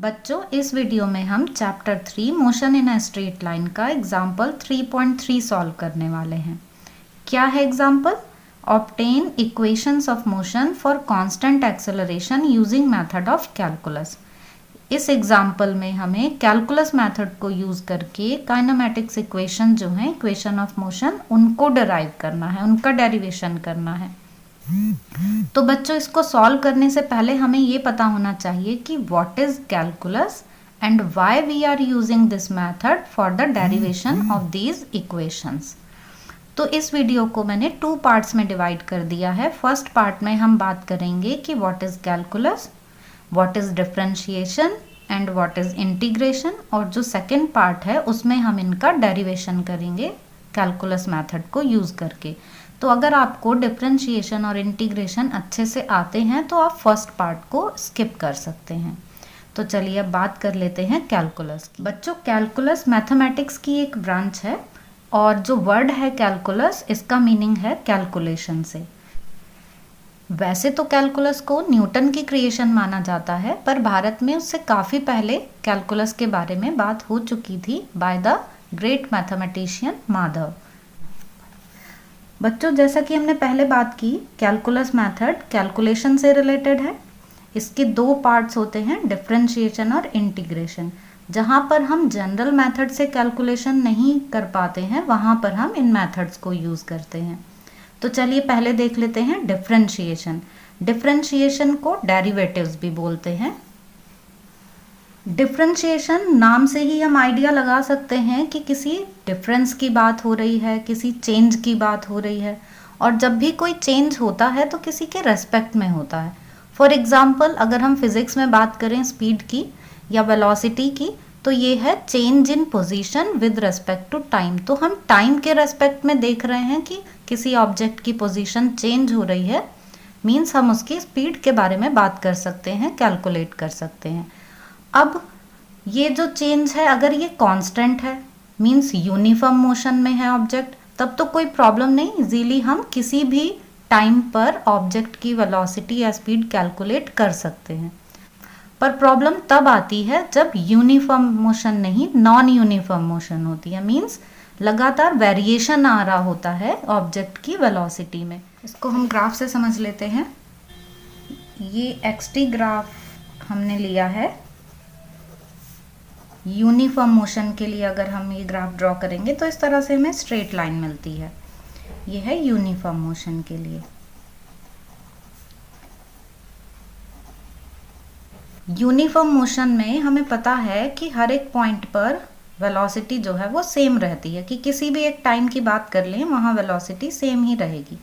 बच्चों, इस वीडियो में हम chapter 3 motion in a straight line का एग्जाम्पल 3.3 सॉल्व करने वाले हैं। क्या है example? Obtain equations of motion for constant acceleration using method of calculus. इस एग्जाम्पल में हमें कैलकुलस मेथड को यूज करके काइनेमेटिक्स इक्वेशन जो है, इक्वेशन ऑफ मोशन, उनको डिराइव करना है, उनका डेरिवेशन करना है। तो बच्चों, इसको सॉल्व करने से पहले हमें ये पता होना चाहिए कि what is calculus and why we are using this method for the derivation of these equations. तो इस वीडियो को मैंने 2 पार्ट्स में डिवाइड कर दिया है। फर्स्ट पार्ट में हम बात करेंगे कि what is calculus, what is differentiation and what is integration, और जो सेकेंड पार्ट है उसमें हम इनका डेरिवेशन करेंगे कैलकुलस मेथड को यूज करके। तो अगर आपको डिफरेंशिएशन और इंटीग्रेशन अच्छे से आते हैं तो आप फर्स्ट पार्ट को स्किप कर सकते हैं। तो चलिए अब बात कर लेते हैं कैलकुलस की। बच्चों, कैलकुलस मैथमेटिक्स की एक ब्रांच है और जो वर्ड है कैलकुलस, इसका मीनिंग है कैलकुलेशन से। वैसे तो कैलकुलस को न्यूटन की क्रिएशन माना जाता है, पर भारत में उससे काफ़ी पहले कैलकुलस के बारे में बात हो चुकी थी by the great mathematician Madhav. बच्चों, जैसा कि हमने पहले बात की, कैलकुलस मेथड कैलकुलेशन से रिलेटेड है। इसके 2 पार्ट्स होते हैं, डिफरेंशिएशन और इंटीग्रेशन। जहाँ पर हम जनरल मेथड से कैलकुलेशन नहीं कर पाते हैं, वहाँ पर हम इन मेथड्स को यूज़ करते हैं। तो चलिए पहले देख लेते हैं डिफरेंशिएशन। डिफरेंशिएशन को डेरिवेटिव्स भी बोलते हैं। डिफरेंशिएशन नाम से ही हम आइडिया लगा सकते हैं कि किसी डिफरेंस की बात हो रही है, किसी चेंज की बात हो रही है, और जब भी कोई चेंज होता है तो किसी के रेस्पेक्ट में होता है। फॉर एग्जांपल, अगर हम फिजिक्स में बात करें स्पीड की या वेलोसिटी की, तो ये है change in position with respect to time. तो हम टाइम के रेस्पेक्ट में देख रहे हैं कि किसी ऑब्जेक्ट की पोजीशन चेंज हो रही है, मीन्स हम उसकी स्पीड के बारे में बात कर सकते हैं, कैलकुलेट कर सकते हैं। अब ये जो चेंज है, अगर ये कांस्टेंट है, मींस यूनिफॉर्म मोशन में है ऑब्जेक्ट, तब तो कोई प्रॉब्लम नहीं, इजीली हम किसी भी टाइम पर ऑब्जेक्ट की वेलोसिटी या स्पीड कैलकुलेट कर सकते हैं। पर प्रॉब्लम तब आती है जब यूनिफॉर्म मोशन नहीं, नॉन यूनिफॉर्म मोशन होती है, मींस लगातार वेरिएशन आ रहा होता है ऑब्जेक्ट की वेलोसिटी में। इसको हम ग्राफ से समझ लेते हैं। ये एक्सटी ग्राफ हमने लिया है। यूनिफॉर्म मोशन के लिए अगर हम ये ग्राफ ड्रॉ करेंगे तो इस तरह से हमें स्ट्रेट लाइन मिलती है। ये है यूनिफॉर्म मोशन के लिए। यूनिफॉर्म मोशन में हमें पता है कि हर एक पॉइंट पर वेलोसिटी जो है वो सेम रहती है, कि किसी भी एक टाइम की बात कर लें वहाँ वेलोसिटी सेम ही रहेगी।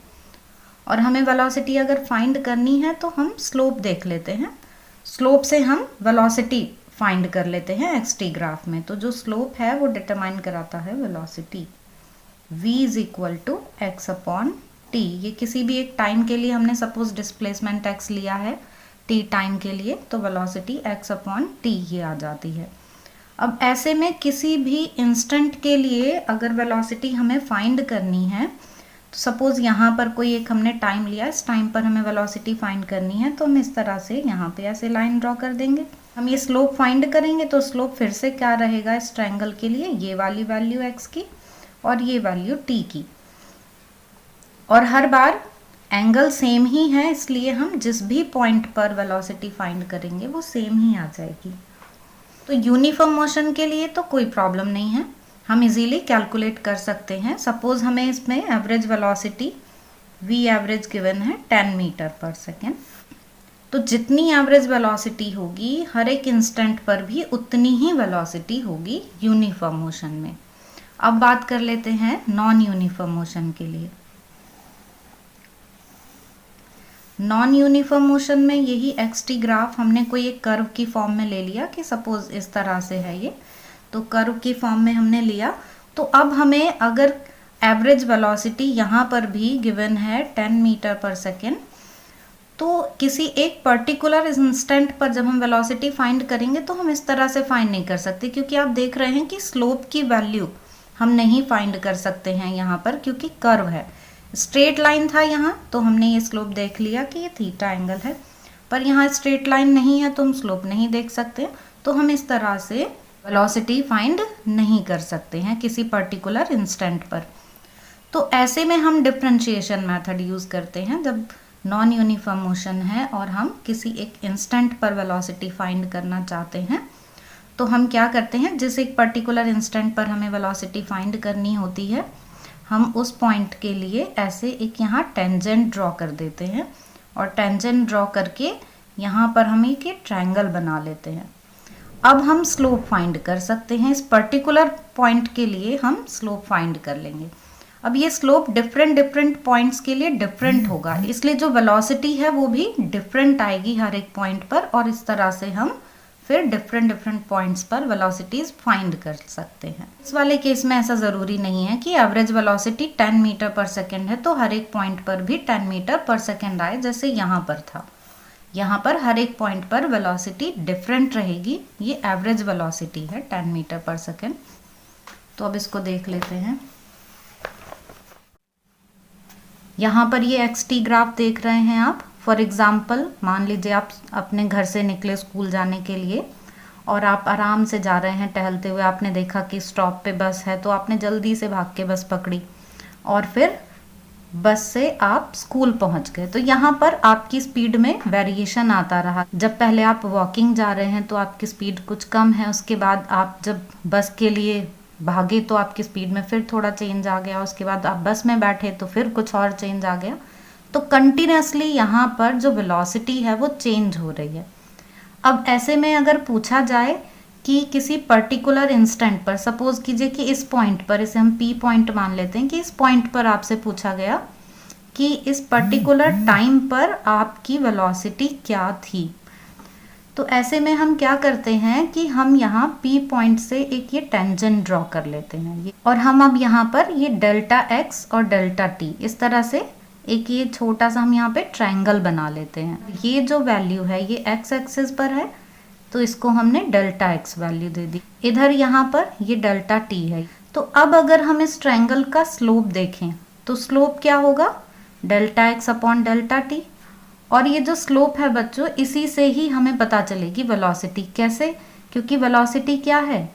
और हमें वेलोसिटी अगर फाइंड करनी है तो हम स्लोप देख लेते हैं। स्लोप से हम वेलोसिटी फाइंड कर लेते हैं एक्सटी ग्राफ में। तो जो स्लोप है वो डिटरमाइन कराता है velocity. v is equal to x upon t. ये किसी भी एक टाइम के लिए हमने सपोज डिस्प्लेसमेंट x लिया है t टाइम के लिए, तो वेलोसिटी x अपॉन टी ये आ जाती है। अब ऐसे में किसी भी इंस्टेंट के लिए अगर वेलोसिटी हमें फाइंड करनी है, तो सपोज यहाँ पर कोई एक हमने टाइम लिया, इस टाइम पर हमें वेलोसिटी फाइंड करनी है, तो हम इस तरह से यहाँ पे ऐसे लाइन ड्रॉ कर देंगे। हम ये स्लोप फाइंड करेंगे तो स्लोप फिर से क्या रहेगा इस ट्रायंगल के लिए, ये वाली वैल्यू x की और ये वैल्यू t की। और हर बार एंगल सेम ही है, इसलिए हम जिस भी पॉइंट पर वेलोसिटी फाइंड करेंगे वो सेम ही आ जाएगी। तो यूनिफॉर्म मोशन के लिए तो कोई प्रॉब्लम नहीं है, हम इजीली कैलकुलेट कर सकते हैं। सपोज हमें इसमें average velocity v average given है 10 मीटर पर सेकेंड, तो जितनी एवरेज वेलोसिटी होगी हर एक इंस्टेंट पर भी उतनी ही वेलोसिटी होगी यूनिफॉर्म मोशन में। अब बात कर लेते हैं नॉन यूनिफॉर्म मोशन के लिए। नॉन यूनिफॉर्म मोशन में यही एक्सटी ग्राफ हमने कोई एक कर्व की फॉर्म में ले लिया, कि सपोज इस तरह से है ये, तो कर्व की फॉर्म में हमने लिया। तो अब हमें अगर एवरेज वेलोसिटी यहाँ पर भी गिवन है 10 मीटर पर सेकेंड, तो किसी एक पर्टिकुलर इंस्टेंट पर जब हम वेलोसिटी फाइंड करेंगे तो हम इस तरह से फाइंड नहीं कर सकते, क्योंकि आप देख रहे हैं कि स्लोप की वैल्यू हम नहीं फाइंड कर सकते हैं यहाँ पर, क्योंकि कर्व है। स्ट्रेट लाइन था यहाँ, तो हमने ये स्लोप देख लिया कि ये थीटा एंगल है, पर यहाँ स्ट्रेट लाइन नहीं है तो हम स्लोप नहीं देख सकते। तो हम इस तरह से वेलोसिटी फाइंड नहीं कर सकते हैं किसी पर्टिकुलर इंस्टेंट पर। तो ऐसे में हम डिफरेंशिएशन मेथड यूज़ करते हैं जब नॉन यूनिफॉर्म मोशन है और हम किसी एक इंस्टेंट पर वेलोसिटी फाइंड करना चाहते हैं। तो हम क्या करते हैं, जिस एक पर्टिकुलर इंस्टेंट पर हमें वेलोसिटी फाइंड करनी होती है, हम उस पॉइंट के लिए ऐसे एक यहाँ टेंजेंट ड्रॉ कर देते हैं और टेंजेंट ड्रॉ करके यहाँ पर हम एक ट्रायंगल बना लेते हैं। अब हम स्लोप फाइंड कर सकते हैं। इस पर्टिकुलर पॉइंट के लिए हम स्लोप फाइंड कर लेंगे। अब ये स्लोप डिफरेंट पॉइंट्स के लिए डिफरेंट होगा, इसलिए जो वेलोसिटी है वो भी डिफरेंट आएगी हर एक पॉइंट पर, और इस तरह से हम फिर डिफरेंट पॉइंट्स पर वेलोसिटीज फाइंड कर सकते हैं। इस वाले केस में ऐसा ज़रूरी नहीं है कि एवरेज वेलोसिटी 10 मीटर पर सेकेंड है तो हर एक पॉइंट पर भी 10 मीटर पर सेकेंड आए, जैसे यहाँ पर था। यहाँ पर हर एक पॉइंट पर वेलोसिटी डिफरेंट रहेगी। ये एवरेज वेलोसिटी है 10 मीटर पर सेकेंड। तो अब इसको देख लेते हैं। यहाँ पर ये xt ग्राफ देख रहे हैं आप। फॉर एग्जाम्पल मान लीजिए आप अपने घर से निकले स्कूल जाने के लिए और आप आराम से जा रहे हैं टहलते हुए। आपने देखा कि स्टॉप पे बस है तो आपने जल्दी से भाग के बस पकड़ी और फिर बस से आप स्कूल पहुंच गए। तो यहाँ पर आपकी स्पीड में वेरिएशन आता रहा। जब पहले आप वॉकिंग जा रहे हैं तो आपकी स्पीड कुछ कम है, उसके बाद आप जब बस के लिए भागे तो आपकी स्पीड में फिर थोड़ा चेंज आ गया, उसके बाद आप बस में बैठे तो फिर कुछ और चेंज आ गया। तो कंटिन्यूसली यहाँ पर जो वेलोसिटी है वो चेंज हो रही है। अब ऐसे में अगर पूछा जाए कि किसी पर्टिकुलर इंस्टेंट पर, सपोज कीजिए कि इस पॉइंट पर, इसे हम पी पॉइंट मान लेते हैं, कि इस पॉइंट पर आपसे पूछा गया कि इस पर्टिकुलर टाइम पर आपकी वेलोसिटी क्या थी। तो ऐसे में हम क्या करते हैं कि हम यहाँ P पॉइंट से एक ये टेंजेंट ड्रॉ कर लेते हैं और हम अब यहाँ पर ये डेल्टा x और डेल्टा t इस तरह से एक ये छोटा सा हम यहाँ पे ट्रायंगल बना लेते हैं। ये जो वैल्यू है ये x एक्सिस पर है तो इसको हमने डेल्टा x वैल्यू दे दी। इधर यहाँ पर ये डेल्टा t है। तो अब अगर हम इस ट्रायंगल का स्लोप देखें तो स्लोप क्या होगा, delta x upon delta t। और ये जो स्लोप है बच्चों, इसी से ही हमें पता चलेगी वेलोसिटी। कैसे? क्योंकि वेलोसिटी क्या है,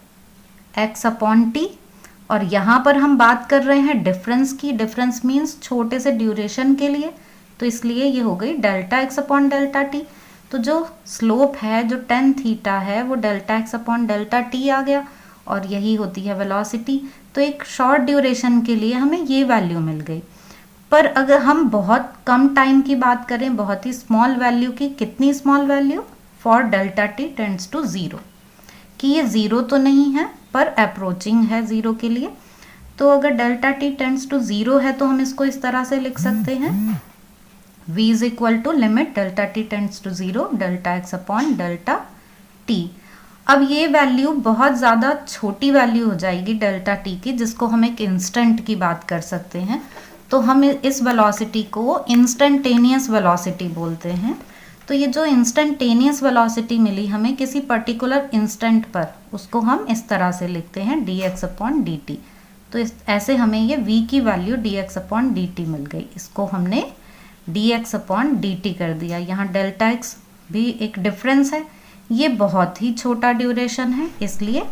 x अपॉन t, और यहाँ पर हम बात कर रहे हैं डिफरेंस की। डिफरेंस मीन्स छोटे से ड्यूरेशन के लिए, तो इसलिए ये हो गई delta x upon delta t। तो जो स्लोप है, जो tan थीटा है, वो delta x upon delta t आ गया और यही होती है वेलोसिटी। तो एक शॉर्ट ड्यूरेशन के लिए हमें ये वैल्यू मिल गई। पर अगर हम बहुत कम टाइम की बात करें, बहुत ही स्मॉल वैल्यू की, कितनी small value, for delta t tends to zero, कि ये ज़ीरो तो नहीं है पर अप्रोचिंग है ज़ीरो के लिए। तो अगर delta t tends to zero है तो हम इसको इस तरह से लिख सकते हैं, v is equal to limit delta t tends to zero delta x upon delta t. अब ये वैल्यू बहुत ज़्यादा छोटी वैल्यू हो जाएगी डेल्टा टी की, जिसको हम एक इंस्टेंट की बात कर सकते हैं। तो हम इस वेलोसिटी को इंस्टेंटेनियस वेलोसिटी बोलते हैं। तो ये जो इंस्टेंटेनियस वेलोसिटी मिली हमें किसी पर्टिकुलर इंस्टेंट पर, उसको हम इस तरह से लिखते हैं dx अपॉन dt। तो ऐसे हमें ये v की वैल्यू dx अपॉन dt मिल गई। इसको हमने dx अपॉन dt कर दिया। यहाँ डेल्टा x भी एक डिफरेंस है, ये बहुत ही छोटा ड्यूरेशन है, इसलिए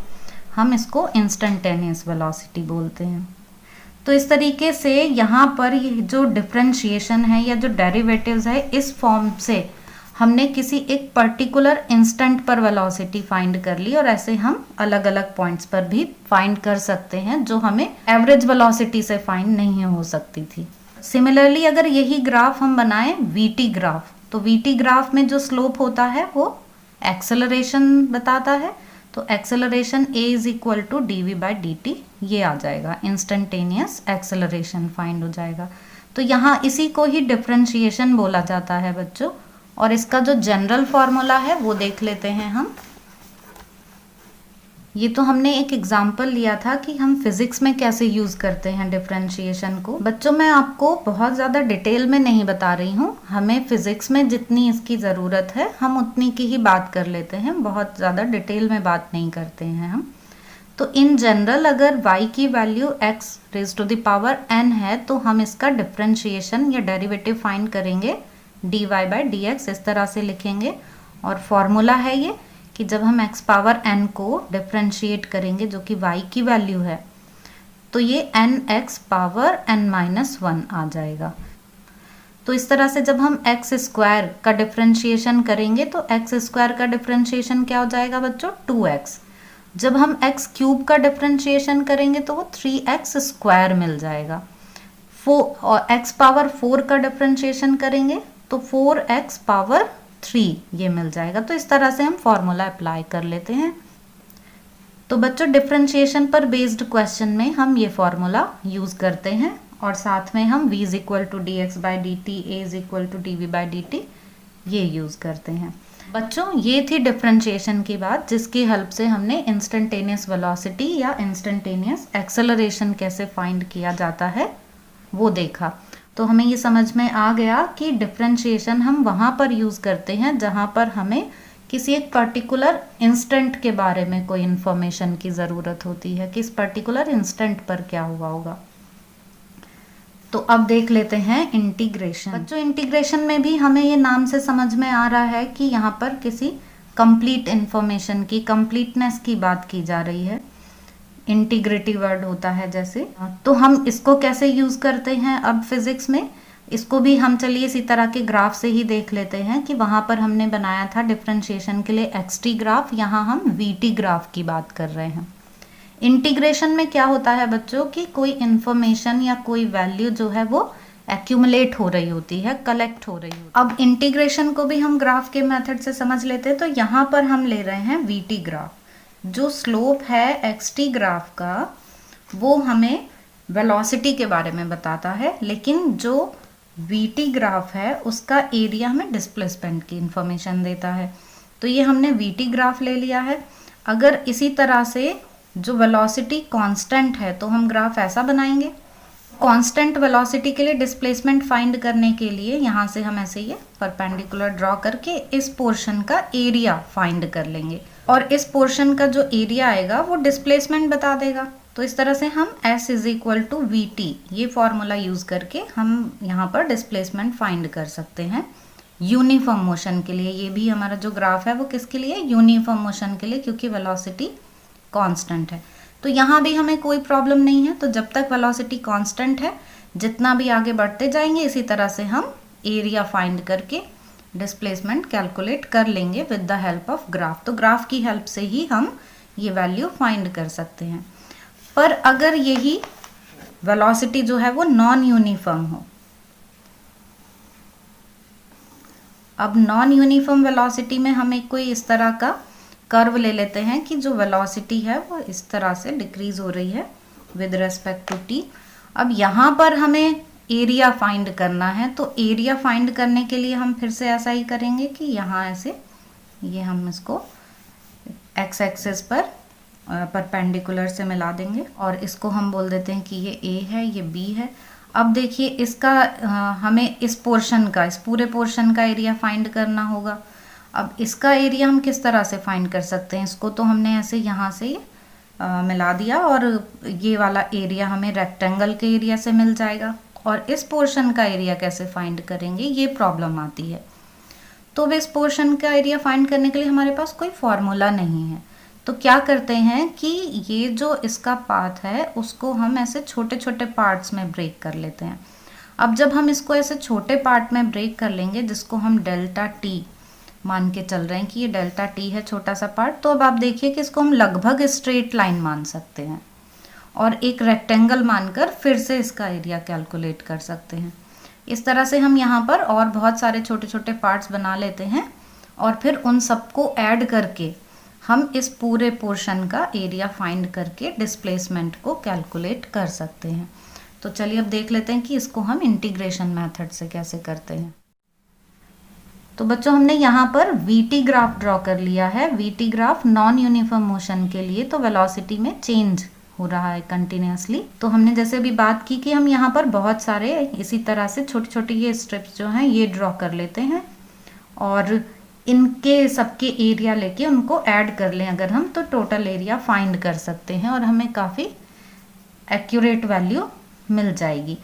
हम इसको इंस्टेंटेनियस वेलोसिटी बोलते हैं। तो इस तरीके से यहाँ पर ये जो डिफरेंशिएशन है या जो डेरिवेटिव्स है, इस फॉर्म से हमने किसी एक पर्टिकुलर इंस्टेंट पर वेलोसिटी फाइंड कर ली, और ऐसे हम अलग अलग पॉइंट्स पर भी फाइंड कर सकते हैं जो हमें एवरेज वेलोसिटी से फाइंड नहीं हो सकती थी। सिमिलरली अगर यही ग्राफ हम बनाएं वीटी ग्राफ, तो वीटी ग्राफ में जो स्लोप होता है वो एक्सेलरेशन बताता है। तो acceleration a is equal to dv/dt ये आ जाएगा, इंस्टेंटेनियस एक्सेलरेशन फाइंड हो जाएगा। तो यहाँ इसी को ही डिफरेंशिएशन बोला जाता है बच्चों, और इसका जो जनरल फॉर्मूला है वो देख लेते हैं हम। ये तो हमने एक एग्जाम्पल लिया था कि हम फिजिक्स में कैसे यूज़ करते हैं डिफरेंशिएशन को। बच्चों मैं आपको बहुत ज़्यादा डिटेल में नहीं बता रही हूँ, हमें फिजिक्स में जितनी इसकी ज़रूरत है हम उतनी की ही बात कर लेते हैं, बहुत ज़्यादा डिटेल में बात नहीं करते हैं हम। तो इन जनरल अगर y की value x raise to the power n है तो हम इसका डिफरेंशिएशन या डेरिवेटिव फाइंड करेंगे dy/dx, इस तरह से लिखेंगे। और फॉर्मूला है ये कि जब हम x पावर n को डिफरेंशिएट करेंगे जो कि y की वैल्यू है, तो ये nx पावर n-1 आ जाएगा। तो इस तरह से जब हम एक्स स्क्वायर का डिफरेंशिएशन करेंगे तो एक्स स्क्वायर का डिफरेंशिएशन क्या हो जाएगा बच्चों, 2x। जब हम एक्स क्यूब का डिफरेंशिएशन करेंगे तो वो 3x स्क्वायर मिल जाएगा। और एक्स पावर 4 का डिफरेंशिएशन करेंगे तो 4x पावर 3 ये मिल जाएगा। तो इस तरह से हम फॉर्मूला अप्लाई कर लेते हैं। तो बच्चों डिफरेंशिएशन पर बेस्ड क्वेश्चन में हम ये फॉर्मूला यूज़ करते हैं और साथ में हम v is equal to d x by d t, a is equal to d v by d t ये यूज़ करते हैं। बच्चों ये थी डिफरेंशिएशन की बात, जिसकी हेल्प से हमने इंस्टेंटेनियस वेलोसिटी या इंस्टेंटेनियस एक्सेलरेशन कैसे फाइंड किया जाता है वो देखा। तो हमें ये समझ में आ गया कि डिफरेंशिएशन हम वहाँ पर यूज़ करते हैं जहाँ पर हमें किसी एक पर्टिकुलर इंस्टेंट के बारे में कोई इन्फॉर्मेशन की ज़रूरत होती है, किस पर्टिकुलर इंस्टेंट पर क्या हुआ होगा। तो अब देख लेते हैं इंटीग्रेशन। बच्चों इंटीग्रेशन में भी हमें ये नाम से समझ में आ रहा है कि यहाँ पर किसी कंप्लीट इन्फॉर्मेशन की, कंप्लीटनेस की बात की जा रही है। इंटीग्रेटिव वर्ड होता है जैसे, तो हम इसको कैसे यूज़ करते हैं अब फिजिक्स में, इसको भी हम चलिए इसी तरह के ग्राफ से ही देख लेते हैं कि वहाँ पर हमने बनाया था डिफरेंशिएशन के लिए एक्स-टी ग्राफ, यहाँ हम वी-टी ग्राफ की बात कर रहे हैं। इंटीग्रेशन में क्या होता है बच्चों कि कोई इन्फॉर्मेशन या कोई वैल्यू जो है वो एक्यूमुलेट हो रही होती है, कलेक्ट हो रही होती है। अब इंटीग्रेशन को भी हम ग्राफ के मेथड से समझ लेते हैं। तो यहाँ पर हम ले रहे हैं वी-टी ग्राफ। जो स्लोप है एक्स-टी ग्राफ का वो हमें वेलोसिटी के बारे में बताता है, लेकिन जो वी-टी ग्राफ है उसका एरिया हमें डिस्प्लेसमेंट की इंफॉर्मेशन देता है। तो ये हमने वी-टी ग्राफ ले लिया है। अगर इसी तरह से जो वेलोसिटी कांस्टेंट है तो हम ग्राफ ऐसा बनाएंगे। कांस्टेंट वेलोसिटी के लिए डिस्प्लेसमेंट फाइंड करने के लिए यहाँ से हम ऐसे ये परपेंडिकुलर ड्रॉ करके इस पोर्शन का एरिया फाइंड कर लेंगे और इस पोर्शन का जो एरिया आएगा वो डिस्प्लेसमेंट बता देगा। तो इस तरह से हम S is equal to v t ये फॉर्मूला यूज़ करके हम यहाँ पर डिस्प्लेसमेंट फाइंड कर सकते हैं यूनिफॉर्म मोशन के लिए। ये भी हमारा जो ग्राफ है वो किसके लिए, यूनिफॉर्म मोशन के लिए, क्योंकि वेलोसिटी कांस्टेंट है। तो यहाँ भी हमें कोई प्रॉब्लम नहीं है। तो जब तक वेलोसिटी कांस्टेंट है, जितना भी आगे बढ़ते जाएंगे इसी तरह से हम एरिया फाइंड करके डिस्प्लेसमेंट कैलकुलेट कर लेंगे with the help of graph. तो ग्राफ की हेल्प से ही हम ये वैल्यू फाइंड कर सकते हैं। पर अगर यही वेलोसिटी जो है वो नॉन यूनिफॉर्म हो, अब नॉन यूनिफॉर्म वेलोसिटी में हमें कोई इस तरह का कर्व ले लेते हैं कि जो वेलोसिटी है वो इस तरह से डिक्रीज हो रही है विद रिस्पेक्ट टू टी। अब यहाँ पर हमें एरिया फाइंड करना है, तो एरिया फाइंड करने के लिए हम फिर से ऐसा ही करेंगे कि यहाँ ऐसे ये हम इसको एक्स एक्सिस पर परपेंडिकुलर से मिला देंगे और इसको हम बोल देते हैं कि ये ए है, ये बी है। अब देखिए इसका हमें इस पोर्शन का, इस पूरे पोर्शन का एरिया फाइंड करना होगा। अब इसका एरिया हम किस तरह से फाइंड कर सकते हैं, इसको तो हमने ऐसे यहाँ से मिला दिया और ये वाला एरिया हमें रेक्टेंगल के एरिया से मिल जाएगा। और इस पोर्शन का एरिया कैसे फाइंड करेंगे, ये प्रॉब्लम आती है। तो इस पोर्शन का एरिया फाइंड करने के लिए हमारे पास कोई फॉर्मूला नहीं है। तो क्या करते हैं कि ये जो इसका पाथ है उसको हम ऐसे छोटे छोटे पार्ट्स में ब्रेक कर लेते हैं। अब जब हम इसको ऐसे छोटे पार्ट में ब्रेक कर लेंगे, जिसको हम डेल्टा टी मान के चल रहे हैं कि ये डेल्टा टी है छोटा सा पार्ट, तो अब आप देखिए कि इसको हम लगभग स्ट्रेट लाइन मान सकते हैं और एक रेक्टेंगल मानकर फिर से इसका एरिया कैलकुलेट कर सकते हैं। इस तरह से हम यहाँ पर और बहुत सारे छोटे छोटे पार्ट्स बना लेते हैं और फिर उन सबको ऐड करके हम इस पूरे पोर्शन का एरिया फाइंड करके डिस्प्लेसमेंट को कैलकुलेट कर सकते हैं। तो चलिए अब देख लेते हैं कि इसको हम इंटीग्रेशन मेथड से कैसे करते हैं। तो बच्चों हमने यहाँ पर वी-टी ग्राफ ड्रॉ कर लिया है। We-T graph non uniform motion के लिए, तो वेलोसिटी में चेंज हो रहा है कंटिन्यूसली। तो हमने जैसे अभी बात की कि हम यहाँ पर बहुत सारे इसी तरह से छोटी छोटी ये स्ट्रिप्स जो हैं ये ड्रॉ कर लेते हैं और इनके सबके एरिया लेके उनको ऐड कर लें अगर हम, तो टोटल एरिया फाइंड कर सकते हैं और हमें काफ़ी एक्यूरेट वैल्यू मिल जाएगी।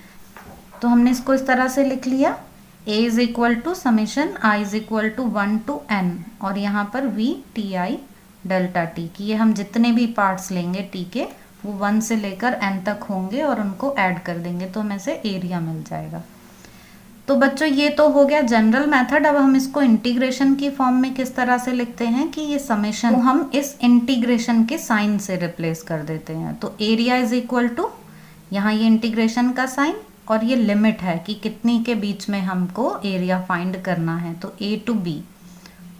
तो हमने इसको इस तरह से लिख लिया a is equal to summation i is equal to 1 to n, और यहाँ पर v ti डेल्टा t की ये हम जितने भी पार्ट्स लेंगे t के वो 1 से लेकर n तक होंगे और उनको ऐड कर देंगे तो हमें से एरिया मिल जाएगा। तो बच्चों ये तो हो गया जनरल मेथड। अब हम इसको इंटीग्रेशन की फॉर्म में किस तरह से लिखते हैं कि ये समेशन हम इस इंटीग्रेशन के साइन से रिप्लेस कर देते हैं। तो एरिया इज इक्वल टू यहाँ ये इंटीग्रेशन का साइन और ये लिमिट है कि कितनी के बीच में हमको एरिया फाइंड करना है, तो a to b,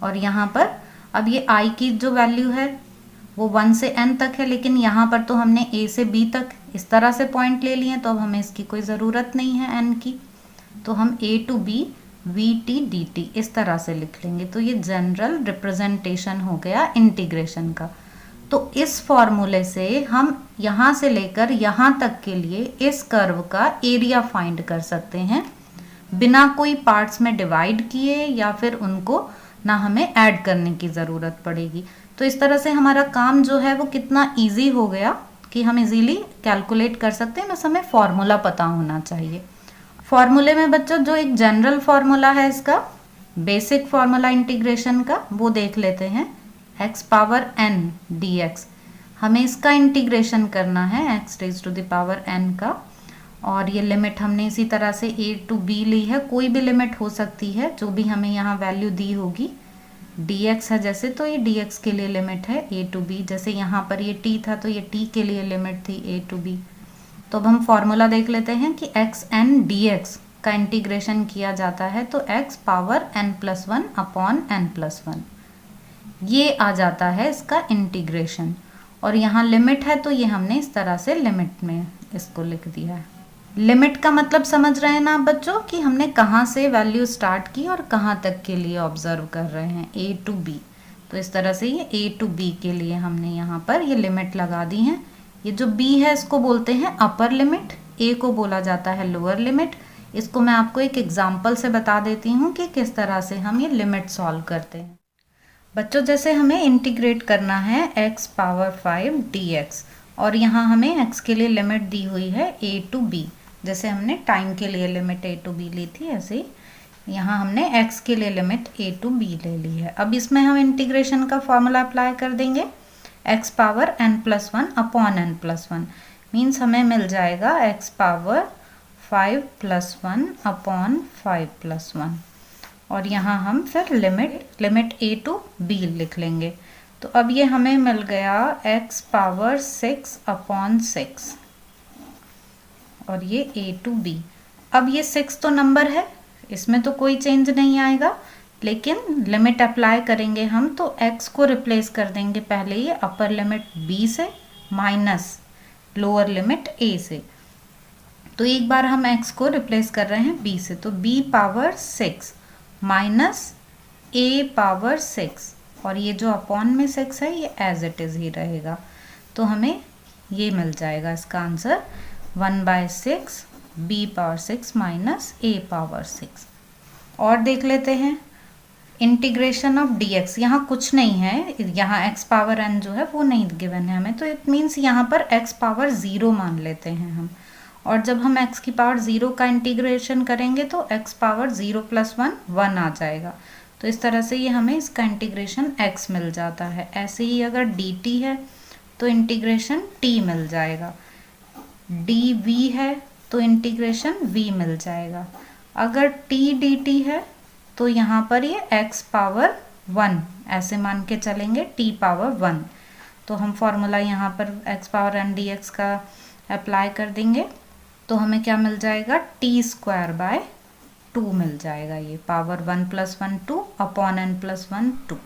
और यहाँ पर अब ये i की जो वैल्यू है वो 1 से n तक है, लेकिन यहाँ पर तो हमने a से b तक इस तरह से पॉइंट ले लिए तो अब हमें इसकी कोई ज़रूरत नहीं है n की, तो हम a to b vt dt इस तरह से लिख लेंगे। तो ये जनरल रिप्रेजेंटेशन हो गया इंटीग्रेशन का। तो इस फॉर्मूले से हम यहाँ से लेकर यहाँ तक के लिए इस कर्व का एरिया फाइंड कर सकते हैं बिना कोई पार्ट्स में डिवाइड किए, या फिर उनको ना हमें ऐड करने की ज़रूरत पड़ेगी। तो इस तरह से हमारा काम जो है वो कितना इजी हो गया कि हम इजीली कैलकुलेट कर सकते हैं, बस हमें फॉर्मूला पता होना चाहिए। फॉर्मूले में बच्चों जो एक जनरल फॉर्मूला है इसका, बेसिक फॉर्मूला इंटीग्रेशन का, वो देख लेते हैं। x पावर n dx, हमें इसका इंटीग्रेशन करना है x raise to the power n का, और ये लिमिट हमने इसी तरह से a to b ली है, कोई भी लिमिट हो सकती है जो भी हमें यहाँ वैल्यू दी होगी। dx है जैसे तो ये dx के लिए लिमिट है a to b, जैसे यहाँ पर ये t था तो ये t के लिए लिमिट थी a to b। तो अब हम फॉर्मूला देख लेते हैं कि x n dx का इंटीग्रेशन किया जाता है तो x power n+1 upon n+1 ये आ जाता है इसका इंटीग्रेशन, और यहाँ लिमिट है तो ये हमने इस तरह से लिमिट में इसको लिख दिया है। लिमिट का मतलब समझ रहे हैं ना आप बच्चों कि हमने कहाँ से वैल्यू स्टार्ट की और कहाँ तक के लिए ऑब्जर्व कर रहे हैं, a to b। तो इस तरह से ये a to b के लिए हमने यहाँ पर ये लिमिट लगा दी है। ये जो b है इसको बोलते हैं अपर लिमिट, a को बोला जाता है लोअर लिमिट। इसको मैं आपको एक एग्जाम्पल से बता देती हूँ कि किस तरह से हम ये लिमिट सॉल्व करते हैं। बच्चों जैसे हमें इंटीग्रेट करना है x पावर 5 dx, और यहाँ हमें x के लिए लिमिट दी हुई है a to b, जैसे हमने टाइम के लिए लिमिट a to b ली थी ऐसे ही यहाँ हमने x के लिए लिमिट a to b ले ली है। अब इसमें हम इंटीग्रेशन का फॉर्मूला अप्लाई कर देंगे, x power n+1 upon n+1 means हमें मिल जाएगा x पावर 5+1 अपॉन 5+1, और यहाँ हम फिर लिमिट a to b लिख लेंगे। तो अब ये हमें मिल गया x पावर 6 अपॉन 6, और ये a to b। अब ये 6 तो नंबर है, इसमें तो कोई चेंज नहीं आएगा, लेकिन लिमिट अप्लाई करेंगे हम तो x को रिप्लेस कर देंगे पहले ये अपर लिमिट b से माइनस लोअर लिमिट a से। तो एक बार हम x को रिप्लेस कर रहे हैं b से, तो b power 6 minus a power 6, और ये जो अपॉन में 6 है ये एज इट इज़ ही रहेगा। तो हमें ये मिल जाएगा इसका answer 1/6 b power 6 minus a power 6। और देख लेते हैं इंटीग्रेशन ऑफ dx, यहाँ कुछ नहीं है, यहाँ x पावर n जो है वो नहीं गिवन है हमें, तो इट मीन्स यहाँ पर x पावर 0 मान लेते हैं हम, और जब हम x की पावर 0 का इंटीग्रेशन करेंगे तो x पावर 0 + 1 1 आ जाएगा। तो इस तरह से ये हमें इसका इंटीग्रेशन x मिल जाता है। ऐसे ही अगर dt है तो इंटीग्रेशन t मिल जाएगा, dv है तो इंटीग्रेशन v मिल जाएगा। अगर t dt है तो यहाँ पर ये x पावर 1 ऐसे मान के चलेंगे, t पावर 1। तो हम फॉर्मूला यहाँ पर x पावर n dx का अप्लाई कर देंगे तो हमें क्या मिल जाएगा, t²/2 मिल जाएगा। ये पावर 1 + 1 2 अपॉन n+1 2।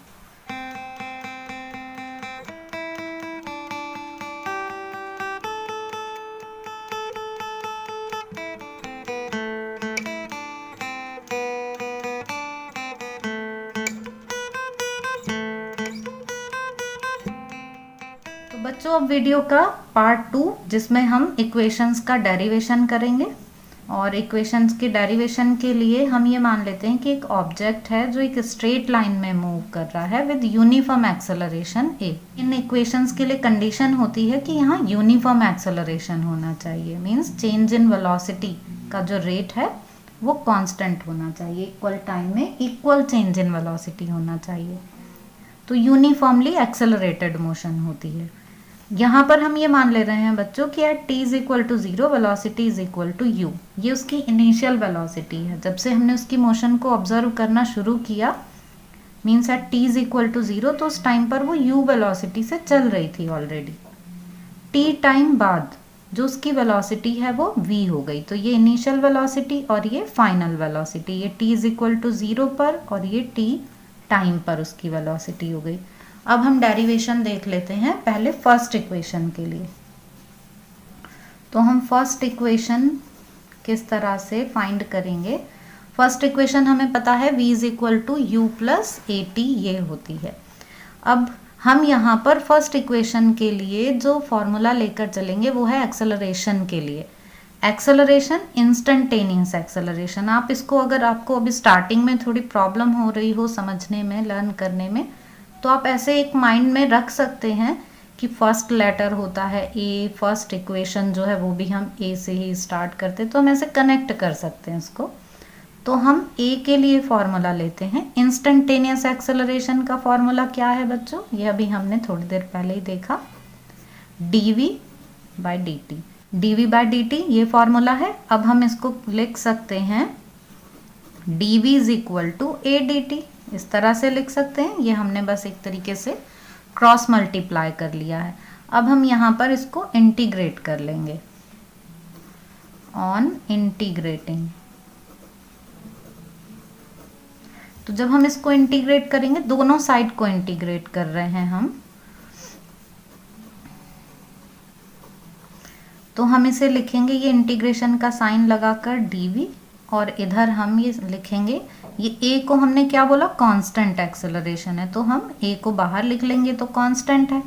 बच्चों अब वीडियो का पार्ट 2 जिसमें हम इक्वेशंस का डेरिवेशन करेंगे, और इक्वेशंस के डेरिवेशन के लिए हम ये मान लेते हैं कि एक ऑब्जेक्ट है जो एक स्ट्रेट लाइन में मूव कर रहा है with uniform acceleration a। In equations के लिए कंडीशन होती है कि यहाँ यूनिफॉर्म एक्सेलरेशन होना चाहिए, मींस चेंज इन वेलोसिटी का जो रेट है वो कांस्टेंट होना चाहिए, इक्वल टाइम में इक्वल चेंज इन वेलोसिटी होना चाहिए, तो यूनिफॉर्मली एक्सेलरेटेड मोशन होती है। यहाँ पर हम ये मान ले रहे हैं बच्चों कि at t is equal to 0 velocity is equal to u, ये उसकी इनिशियल वेलोसिटी है। जब से हमने उसकी मोशन को ऑब्जर्व करना शुरू किया, means at t is equal to 0, तो उस टाइम पर वो u वेलोसिटी से चल रही थी ऑलरेडी। t टाइम बाद जो उसकी वेलोसिटी है वो v हो गई, तो ये इनिशियल वेलोसिटी और ये फाइनल वेलोसिटी, ये t इज इक्वल टू 0 पर और ये t टाइम पर उसकी वेलोसिटी हो गई। अब हम डेरिवेशन देख लेते हैं पहले फर्स्ट इक्वेशन के लिए। तो हम फर्स्ट इक्वेशन किस तरह से फाइंड करेंगे? फर्स्ट इक्वेशन हमें पता है v is equal to u plus a t, ये होती है। अब हम यहाँ पर फर्स्ट इक्वेशन के लिए जो फॉर्मूला लेकर चलेंगे वो है एक्सेलरेशन के लिए। Acceleration, instantaneous acceleration. आप इसको, अगर आपको अभी स्टार्टिंग में थोड़ी प्रॉब्लम हो रही हो समझने में, लर्न करने में, तो आप ऐसे एक माइंड में रख सकते हैं कि फर्स्ट लेटर होता है ए, फर्स्ट इक्वेशन जो है वो भी हम ए से ही स्टार्ट करते, तो हम ऐसे कनेक्ट कर सकते हैं इसको। तो हम ए के लिए फॉर्मूला लेते हैं। इंस्टेंटेनियस एक्सेलरेशन का फॉर्मूला क्या है बच्चों? ये अभी हमने थोड़ी देर पहले ही देखा, dv by d t. dv by d t ये फॉर्मूला है। अब हम इसको लिख सकते हैं dv is equal to a d t, इस तरह से लिख सकते हैं। ये हमने बस एक तरीके से क्रॉस मल्टीप्लाई कर लिया है। अब हम यहाँ पर इसको इंटीग्रेट कर लेंगे। ऑन इंटीग्रेटिंग, तो जब हम इसको इंटीग्रेट करेंगे, दोनों साइड को इंटीग्रेट कर रहे हैं हम, तो हम इसे लिखेंगे, ये इंटीग्रेशन का साइन लगाकर dv, और इधर हम ये लिखेंगे, ये a को हमने क्या बोला? कांस्टेंट एक्सेलरेशन है, तो हम a को बाहर लिख लेंगे तो कांस्टेंट है,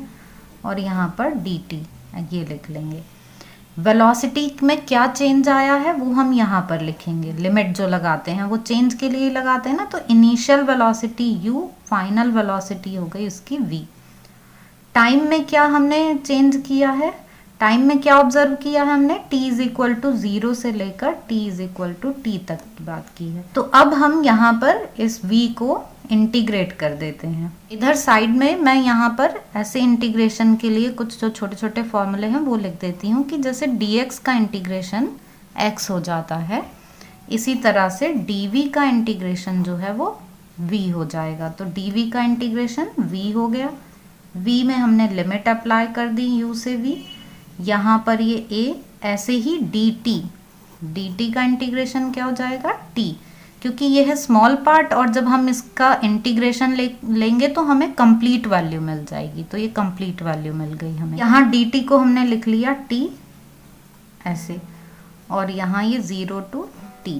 और यहाँ पर dt ये लिख लेंगे। वेलोसिटी में क्या चेंज आया है वो हम यहाँ पर लिखेंगे। लिमिट जो लगाते हैं वो चेंज के लिए लगाते हैं ना, तो initial velocity u, final velocity हो गई उसकी v। टाइम में क्या हमने चेंज किया है? टाइम में क्या ऑब्जर्व किया है हमने? t इज इक्वल टू 0 से लेकर t is equal to t तक की बात की है। तो अब हम यहाँ पर इस v को इंटीग्रेट कर देते हैं। इधर साइड में मैं यहाँ पर ऐसे इंटीग्रेशन के लिए कुछ जो छोटे छोटे फॉर्मूले हैं वो लिख देती हूँ कि जैसे dx का इंटीग्रेशन x हो जाता है, इसी तरह से dv का इंटीग्रेशन जो है वो v हो जाएगा। तो dv का इंटीग्रेशन v हो गया। v में हमने लिमिट अप्लाई कर दी u से v, यहाँ पर ये a, ऐसे ही dt का इंटीग्रेशन क्या हो जाएगा? t, क्योंकि ये है स्मॉल पार्ट, और जब हम इसका इंटीग्रेशन लेंगे तो हमें कंप्लीट वैल्यू मिल जाएगी। तो ये कंप्लीट वैल्यू मिल गई हमें। यहाँ dt को हमने लिख लिया t ऐसे, और यहाँ ये 0 टू t।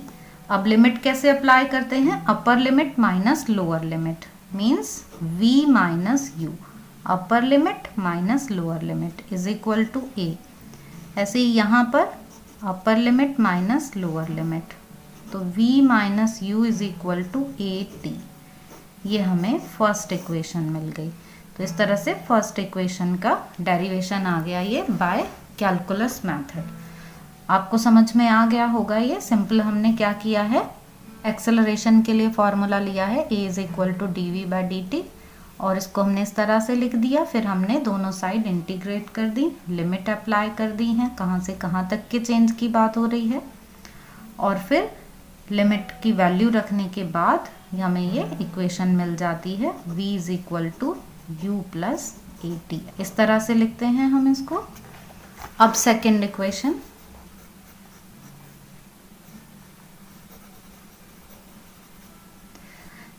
अब लिमिट कैसे अप्लाई करते हैं? Upper limit minus lower limit, means v minus u, upper limit minus lower limit is equal to a। ऐसे ही यहाँ पर upper limit minus lower limit, तो v minus u is equal to a t. ये हमें first equation मिल गई। तो इस तरह से फर्स्ट इक्वेशन का डेरिवेशन आ गया ये बाय कैलकुलस मेथड। आपको समझ में आ गया होगा। ये सिंपल हमने क्या किया है, एक्सेलरेशन के लिए फॉर्मूला लिया है a is equal to d v by d t, और इसको हमने इस तरह से लिख दिया। फिर हमने दोनों साइड इंटीग्रेट कर दी, लिमिट अप्लाई कर दी है, कहाँ से कहाँ तक के चेंज की बात हो रही है, और फिर लिमिट की वैल्यू रखने के बाद हमें ये इक्वेशन मिल जाती है v is equal to u plus a t. इस तरह से लिखते हैं हम इसको। अब सेकेंड इक्वेशन,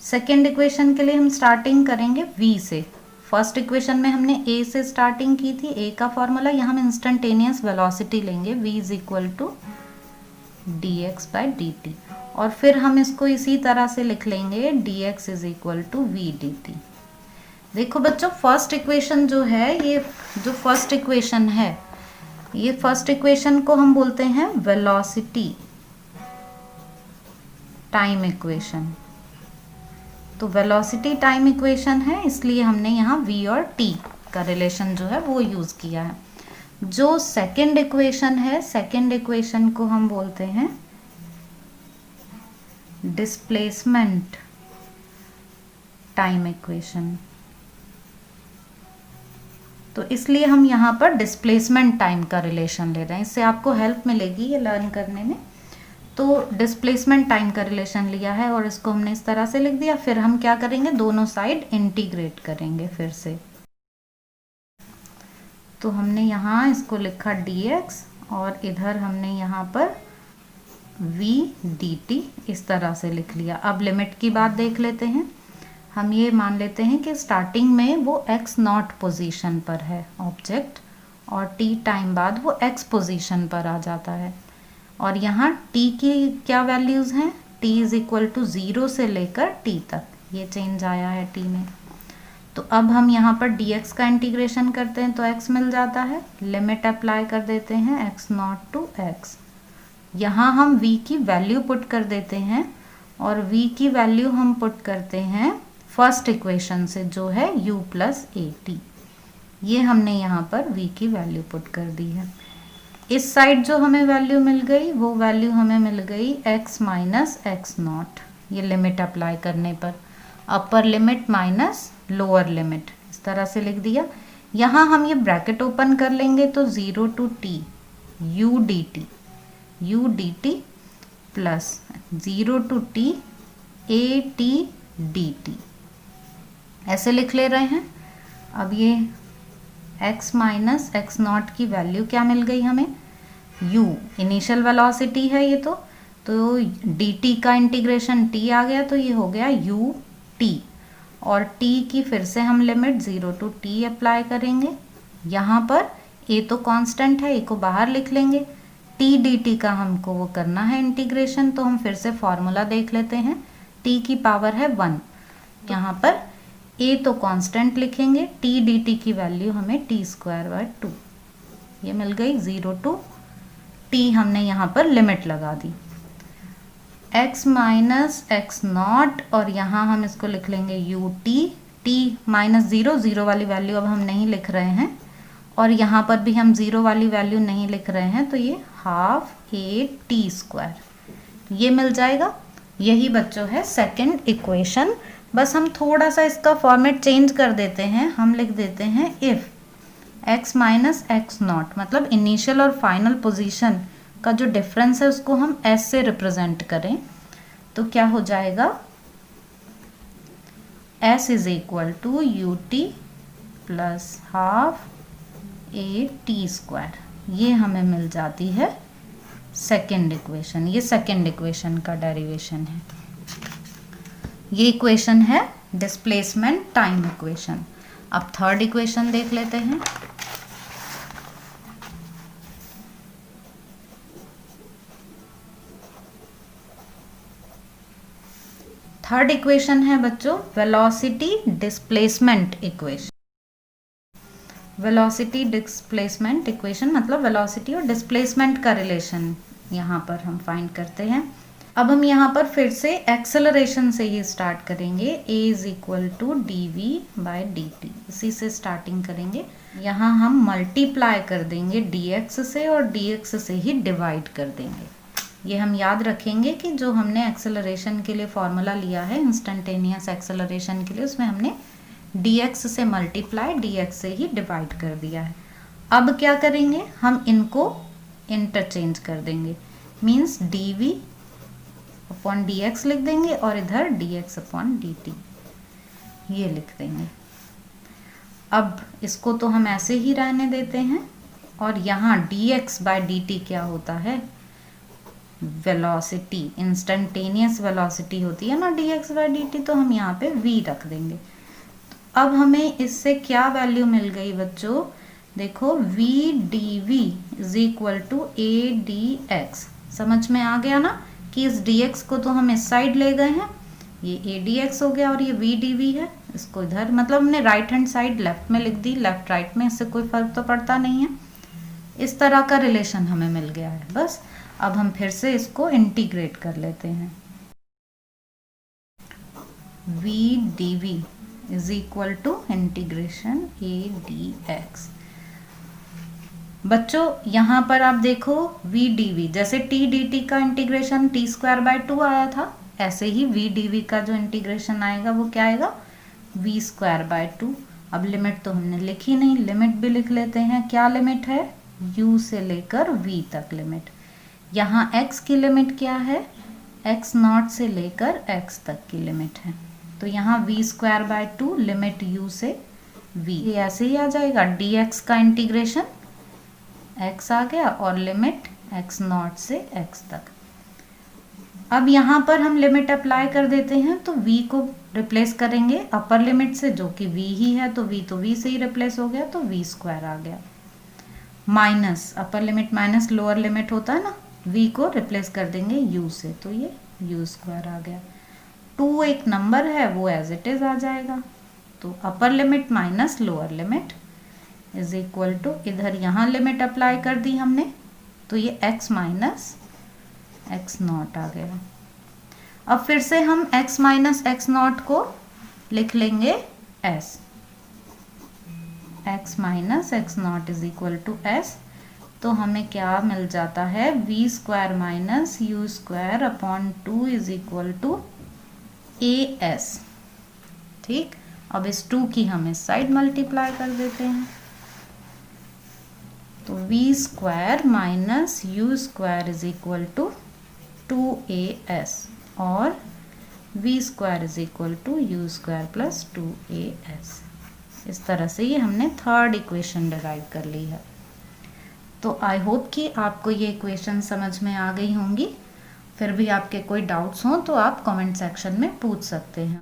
सेकेंड इक्वेशन के लिए हम स्टार्टिंग करेंगे v से। फर्स्ट इक्वेशन में हमने a से स्टार्टिंग की थी, a का फॉर्मूला, यहाँ हम इंस्टेंटेनियस वेलोसिटी लेंगे v is equal to d x by d t, और फिर हम इसको इसी तरह से लिख लेंगे dx is equal to v d t. देखो बच्चों, फर्स्ट इक्वेशन जो है, ये जो फर्स्ट इक्वेशन है, ये फर्स्ट इक्वेशन को हम बोलते हैं वेलोसिटी टाइम इक्वेशन। तो वेलोसिटी टाइम इक्वेशन है, इसलिए हमने यहाँ v और t का रिलेशन जो है वो यूज किया है। जो सेकेंड इक्वेशन है, सेकेंड इक्वेशन को हम बोलते हैं डिस्प्लेसमेंट टाइम इक्वेशन। तो इसलिए हम यहाँ पर डिस्प्लेसमेंट टाइम का रिलेशन ले रहे हैं, इससे आपको हेल्प मिलेगी ये लर्न करने में। तो डिस्प्लेसमेंट टाइम का रिलेशन लिया है और इसको हमने इस तरह से लिख दिया। फिर हम क्या करेंगे, दोनों साइड इंटीग्रेट करेंगे फिर से। तो हमने यहाँ इसको लिखा dx और इधर हमने यहाँ पर v dt इस तरह से लिख लिया। अब लिमिट की बात देख लेते हैं। हम ये मान लेते हैं कि स्टार्टिंग में वो x0 पोजीशन पर है ऑब्जेक्ट और t टाइम बाद वो x पोजीशन पर आ जाता है। और यहाँ t की क्या वैल्यूज़ हैं, t इज़ इक्वल टू 0 से लेकर t तक, ये चेंज आया है t में। तो अब हम यहाँ पर dx का इंटीग्रेशन करते हैं तो x मिल जाता है। लिमिट अप्लाई कर देते हैं x0 टू x। यहाँ हम v की वैल्यू पुट कर देते हैं और v की वैल्यू हम पुट करते हैं फर्स्ट इक्वेशन से जो है u प्लस ए टी। ये हमने यहाँ पर v की वैल्यू पुट कर दी है। इस साइड जो हमें वैल्यू मिल गई वो वैल्यू हमें मिल गई x माइनस x0, ये लिमिट अप्लाई करने पर। Upper limit minus lower limit इस तरह से लिख दिया। यहाँ हम ये ब्रैकेट ओपन कर लेंगे तो 0 to t u dt plus 0 to t a t dt ऐसे लिख ले रहे हैं। अब ये x माइनस x0 की वैल्यू क्या मिल गई हमें, u इनिशियल वेलोसिटी है ये तो dt का इंटीग्रेशन t आ गया तो ये हो गया u t और t की फिर से हम लिमिट 0 टू t अप्लाई करेंगे। यहाँ पर a तो कांस्टेंट है, a को बाहर लिख लेंगे। t dt का हमको वो करना है इंटीग्रेशन, तो हम फिर से फॉर्मूला देख लेते हैं। t की पावर है 1, यहाँ पर a तो कांस्टेंट लिखेंगे, t dt की वैल्यू हमें t स्क्वायर बाय 2 ये मिल गई। 0 टू t हमने यहाँ पर लिमिट लगा दी x माइनस x0 और यहाँ हम इसको लिख लेंगे ut, t माइनस 0 वाली वैल्यू अब हम नहीं लिख रहे हैं और यहाँ पर भी हम 0 वाली वैल्यू नहीं लिख रहे हैं, तो ये हाफ a t स्क्वायर ये मिल जाएगा। यही बच्चों है सेकंड इक्वेशन। बस हम थोड़ा सा इसका फॉर्मेट चेंज कर देते हैं, हम लिख देते हैं इफ़ x माइनस x0 मतलब इनिशियल और फाइनल पोजीशन का जो डिफरेंस है उसको हम s से रिप्रेजेंट करें तो क्या हो जाएगा, s is equal to u t plus half a t square, ये हमें मिल जाती है सेकेंड इक्वेशन। ये सेकेंड इक्वेशन का डेरिवेशन है। ये इक्वेशन है डिस्प्लेसमेंट टाइम इक्वेशन। अब थर्ड इक्वेशन देख लेते हैं। थर्ड इक्वेशन है बच्चों velocity displacement equation. Velocity displacement equation मतलब वेलोसिटी और डिस्प्लेसमेंट का रिलेशन यहाँ पर हम फाइंड करते हैं। अब हम यहाँ पर फिर से एक्सेलरेशन से ही स्टार्ट करेंगे। a is equal to d v by d t, इसी से स्टार्टिंग करेंगे। यहाँ हम मल्टीप्लाई कर देंगे dx से और dx से ही डिवाइड कर देंगे। ये हम याद रखेंगे कि जो हमने एक्सेलरेशन के लिए फॉर्मूला लिया है इंस्टेंटेनियस एक्सेलरेशन के लिए, उसमें हमने dx से मल्टीप्लाई dx से ही डिवाइड कर दिया है। अब क्या करेंगे, हम इनको इंटरचेंज कर देंगे, मीन्स dv अपॉन dx लिख देंगे और इधर dx अपॉन dt ये लिख देंगे। अब इसको तो हम ऐसे ही रहने देते हैं और यहाँ dx बाय dt क्या होता है, वेलोसिटी, इंस्टेंटेनियस वेलोसिटी होती है ना dx बाय dt, तो हम यहाँ पे v रख देंगे। अब हमें इससे क्या वैल्यू मिल गई बच्चों, देखो v dv is equal to a dx। समझ में आ गया ना कि इस dx को तो हम इस साइड ले गए हैं, ये a dx हो गया और ये v dv है, इसको इधर मतलब हमने राइट हैंड साइड लेफ्ट में लिख दी, लेफ्ट राइट में इससे कोई फर्क तो पड़ता नहीं है। इस तरह का रिलेशन हमें मिल गया है। बस अब हम फिर से इसको इंटीग्रेट कर लेते हैं। v dv is equal to integration a dx। बच्चों यहाँ पर आप देखो v dv, जैसे t dt का इंटीग्रेशन t स्क्वायर बाय 2 आया था, ऐसे ही वी डी वी का जो इंटीग्रेशन आएगा वो क्या आएगा, v²/2। अब लिमिट तो हमने लिखी नहीं, लिमिट भी लिख लेते हैं। क्या लिमिट है, u से लेकर v तक लिमिट। यहाँ x की लिमिट क्या है, x0 से लेकर x तक की लिमिट है। तो यहाँ v²/2 लिमिट u से v, ये ऐसे ही आ जाएगा। dx का इंटीग्रेशन x आ गया और लिमिट x0 से x तक। अब यहाँ पर हम लिमिट अप्लाई कर देते हैं, तो v को रिप्लेस करेंगे अपर लिमिट से जो कि v ही है, तो v से ही रिप्लेस हो गया, तो v² आ गया। माइनस अपर लिमिट माइनस लोअर लिमिट होता है ना, v को रिप्लेस कर देंगे u से, तो ये u² आ गया। 2 एक नंबर है, वो एज इट इज आ जाएगा। तो upper limit minus lower limit is equal to, इधर यहाँ लिमिट अप्लाई कर दी हमने, तो ये x माइनस x0 आ गया। अब फिर से हम x माइनस x0 को लिख लेंगे s, x minus x0 is equal to s। तो हमें क्या मिल जाता है, v² minus u² upon 2 is equal to as। ठीक, अब इस 2 की हम इस साइड मल्टीप्लाई कर देते हैं, तो v² minus u² is equal to 2as और v² is equal to u² plus 2as। इस तरह से ये हमने थर्ड इक्वेशन डिराइव कर ली है। तो आई होप कि आपको ये इक्वेशन समझ में आ गई होंगी। फिर भी आपके कोई डाउट्स हों तो आप कमेंट सेक्शन में पूछ सकते हैं।